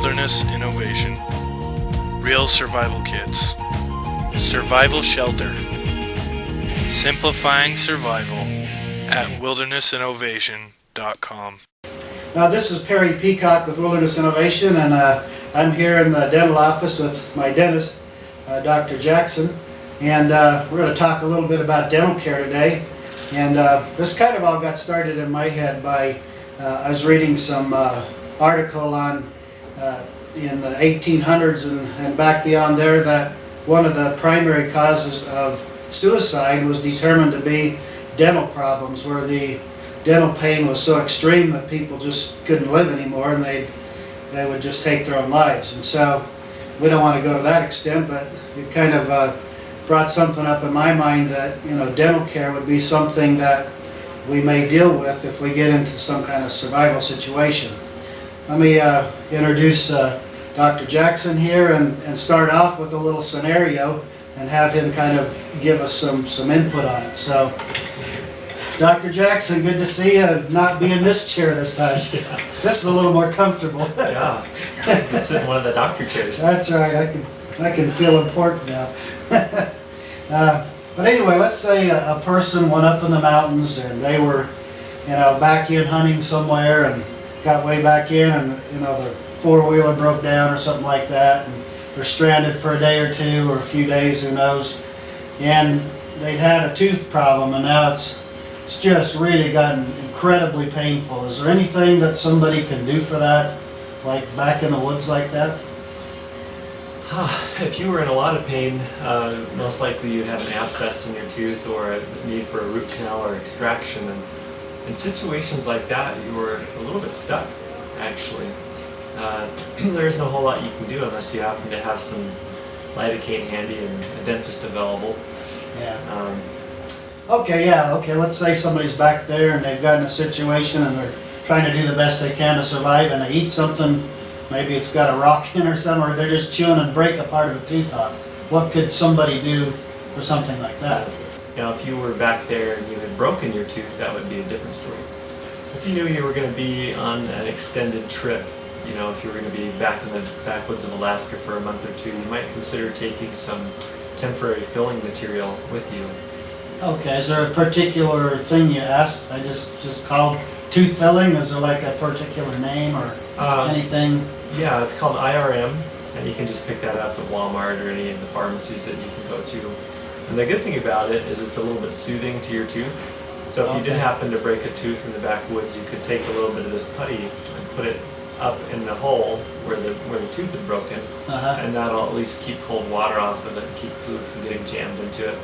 Wilderness Innovation. Real survival kits. Survival shelter. Simplifying survival at wildernessinnovation.com. This is Perry Peacock with Wilderness Innovation, and I'm here in the dental office with my dentist, Dr. Jackson, and we're going to talk a little bit about dental care today. And this kind of all got started in my head by I was reading some article on in the 1800s and back beyond there that one of the primary causes of suicide was determined to be dental problems, where the dental pain was so extreme that people just couldn't live anymore, and they would just take their own lives. And so we don't want to go to that extent, but it kind of brought something up in my mind that, you know, dental care would be something that we may deal with if we get into some kind of survival situation. Let me introduce Dr. Jackson here and start off with a little scenario and have him kind of give us some input on it. So, Dr. Jackson, good to see you. Not be in this chair this time. Yeah. This is a little more comfortable. Yeah, I can sit in one of the doctor chairs. That's right. I can feel important now. But anyway, let's say a person went up in the mountains and they were, you know, back in hunting somewhere and got way back in, and you know their four-wheeler broke down or something like that, and they're stranded for a day or two or a few days, who knows, and they'd had a tooth problem, and now it's just really gotten incredibly painful. Is there anything that somebody can do for that, like back in the woods like that? If you were in a lot of pain, most likely you'd have an abscess in your tooth or a need for a root canal or extraction. And in situations like that, you were a little bit stuck, actually. There's no whole lot you can do unless you happen to have some lidocaine handy and a dentist available. Yeah. Okay, let's say somebody's back there and they've got in a situation and they're trying to do the best they can to survive, and they eat something, maybe it's got a rock in or something, or they're just chewing and break a part of a tooth off. What could somebody do for something like that? You know, if you were back there and you had broken your tooth, that would be a different story. If you knew you were going to be on an extended trip, you know, if you were going to be back in the backwoods of Alaska for a month or two, you might consider taking some temporary filling material with you. Okay, is there a particular thing you asked? I just called tooth filling. Is there like a particular name or anything? Yeah, it's called IRM, and you can just pick that up at Walmart or any of the pharmacies that you can go to. And the good thing about it is it's a little bit soothing to your tooth. So if you did happen to break a tooth in the backwoods, you could take a little bit of this putty and put it up in the hole where the tooth had broken, and that'll at least keep cold water off of it and keep food from getting jammed into it.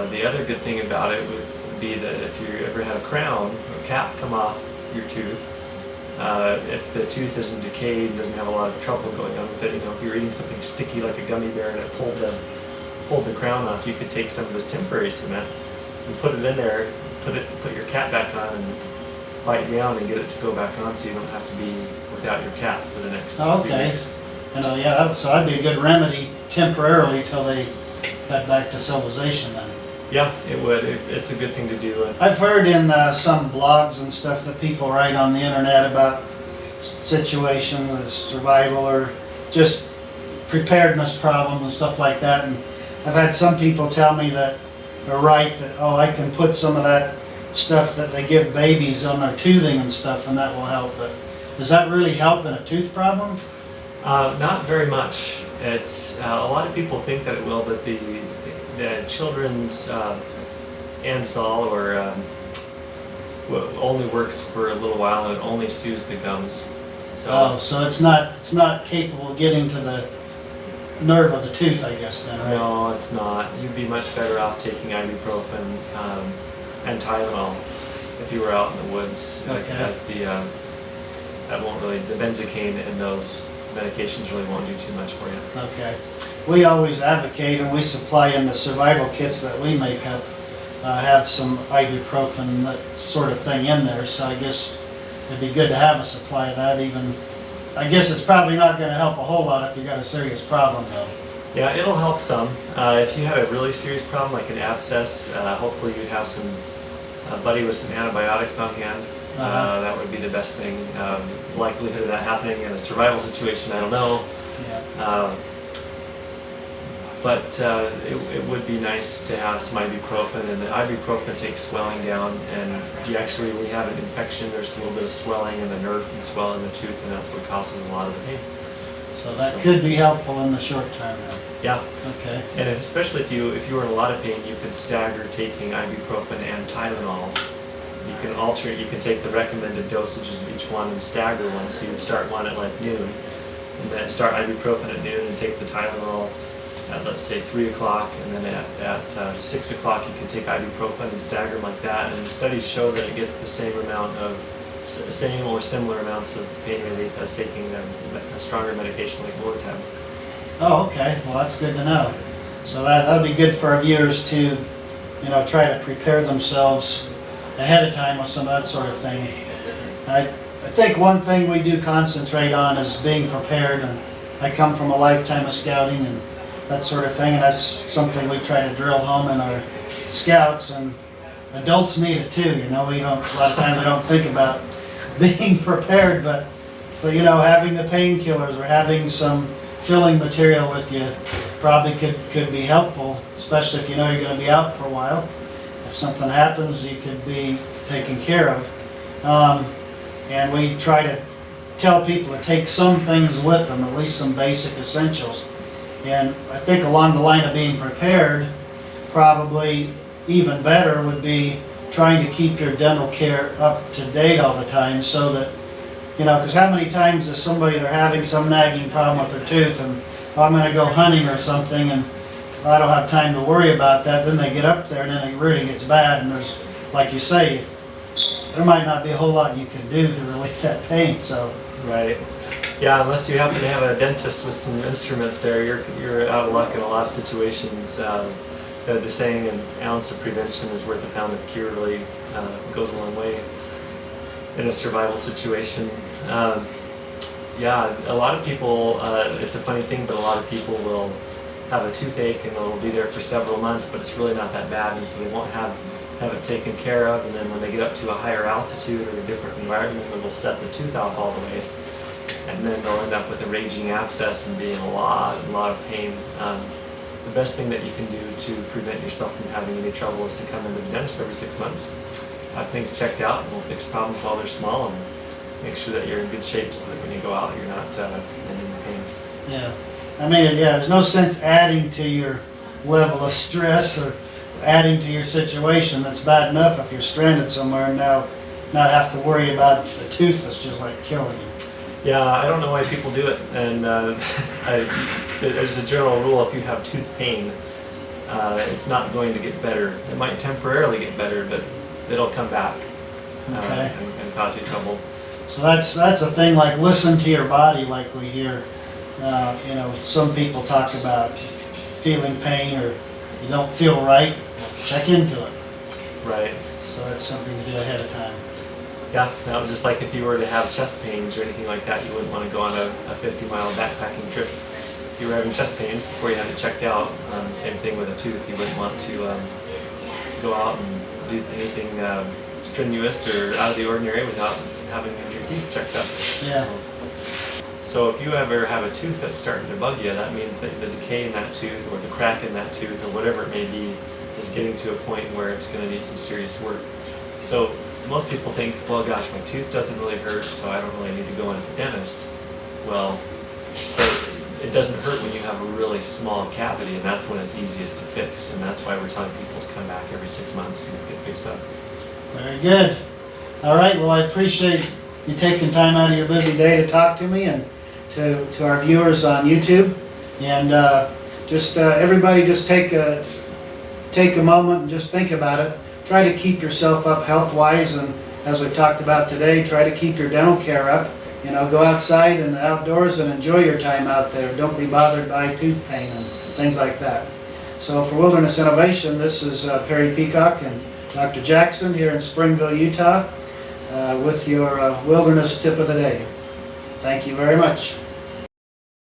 The other good thing about it would be that if you ever had a crown or cap come off your tooth, if the tooth isn't decayed, doesn't have a lot of trouble going on with it, you know, if you're eating something sticky like a gummy bear and it pulled the crown off, you could take some of this temporary cement and put it in there, put your cap back on and bite down and get it to go back on, so you don't have to be without your cap for the next few weeks. You know, yeah, so that'd be a good remedy temporarily till they got back to civilization then. Yeah, it would. It's a good thing to do. I've heard in some blogs and stuff that people write on the internet about situations, survival, or just preparedness problems and stuff like that. And I've had some people tell me that they're right, that, oh, I can put some of that stuff that they give babies on their toothing and stuff, and that will help. But does that really help in a tooth problem? Not very much. It's a lot of people think that it will, but the children's Anzal or only works for a little while, and it only soothes the gums. So it's not capable of getting to the nerve of the tooth, I guess, then, right? No, it's not. You'd be much better off taking ibuprofen and Tylenol if you were out in the woods. Okay. That's that won't really, the benzocaine and those medications really won't do too much for you. Okay. We always advocate, and we supply in the survival kits that we make up, have some ibuprofen, that sort of thing in there, so I guess it'd be good to have a supply of that. Even, I guess it's probably not going to help a whole lot if you got a serious problem though. Yeah, it'll help some. If you had a really serious problem like an abscess, hopefully you'd have a buddy with some antibiotics on hand. That would be the best thing. Likelihood of that happening in a survival situation, I don't know. Yeah. But it would be nice to have some ibuprofen, and the ibuprofen takes swelling down, and when you have an infection, there's a little bit of swelling in the nerve can swell in the tooth, and that's what causes a lot of the pain. So that could be helpful in the short term then. Yeah. Okay. And especially if you were in a lot of pain, you could stagger taking ibuprofen and Tylenol. You can alternate, you can take the recommended dosages of each one and stagger one, so you start one at like noon, and then start ibuprofen at noon and take the Tylenol at, let's say, 3 o'clock, and then at 6 o'clock you can take ibuprofen and stagger them like that. And the studies show that it gets the same or similar amounts of pain relief as taking a stronger medication like Preventative. Oh, okay. Well, that's good to know. So that'll be good for our viewers to, try to prepare themselves ahead of time with some of that sort of thing. I think one thing we do concentrate on is being prepared, and I come from a lifetime of scouting and that sort of thing, and that's something we try to drill home in our scouts, and adults need it too. A lot of times we don't think about being prepared, but having the painkillers or having some filling material with you probably could be helpful, especially if you're going to be out for a while. If something happens, you could be taken care of. And we try to tell people to take some things with them, at least some basic essentials. And I think along the line of being prepared, probably even better would be trying to keep your dental care up to date all the time, so that, because how many times is somebody, they're having some nagging problem with their tooth, and I'm going to go hunting or something, and I don't have time to worry about that. Then they get up there and then it really gets bad, and there's, like you say, there might not be a whole lot you can do to relieve that pain. So. Right. Yeah, unless you happen to have a dentist with some instruments there, you're out of luck in a lot of situations. The saying, an ounce of prevention is worth a pound of cure, really goes a long way in a survival situation. Yeah, a lot of people, it's a funny thing, but a lot of people will have a toothache and it'll be there for several months, but it's really not that bad, and so they won't have it taken care of, and then when they get up to a higher altitude or a different environment, it'll set the tooth off all the way, and then they'll end up with a raging abscess and being a lot of pain. The best thing that you can do to prevent yourself from having any trouble is to come into the dentist every 6 months, have things checked out, and we'll fix problems while they're small, and make sure that you're in good shape so that when you go out, you're not in any pain. Yeah. There's no sense adding to your level of stress or adding to your situation. That's bad enough if you're stranded somewhere and now not have to worry about a tooth that's just like killing you. Yeah, I don't know why people do it, and there's a general rule: if you have tooth pain, it's not going to get better. It might temporarily get better, but it'll come back and cause you trouble. So that's a thing, like listen to your body, like we hear. Some people talk about feeling pain, or you don't feel right, check into it. Right. So that's something to do ahead of time. Yeah, that was just like if you were to have chest pains or anything like that, you wouldn't want to go on a 50-mile backpacking trip. If you were having chest pains before you had it checked out, same thing with a tooth. You wouldn't want to go out and do anything strenuous or out of the ordinary without having your teeth checked up. Yeah. So if you ever have a tooth that's starting to bug you, that means that the decay in that tooth or the crack in that tooth or whatever it may be is getting to a point where it's going to need some serious work. So most people think, well, gosh, my tooth doesn't really hurt, so I don't really need to go into the dentist. Well, it doesn't hurt when you have a really small cavity, and that's when it's easiest to fix, and that's why we're telling people to come back every 6 months and get fixed up. Very good. All right, well, I appreciate you taking time out of your busy day to talk to me, and to our viewers on YouTube. And everybody just take a moment and just think about it. Try to keep yourself up health-wise, and as we talked about today, try to keep your dental care up. Go outside and outdoors and enjoy your time out there. Don't be bothered by tooth pain and things like that. So for Wilderness Innovation, this is Perry Peacock and Dr. Jackson here in Springville, Utah, with your Wilderness Tip of the Day. Thank you very much.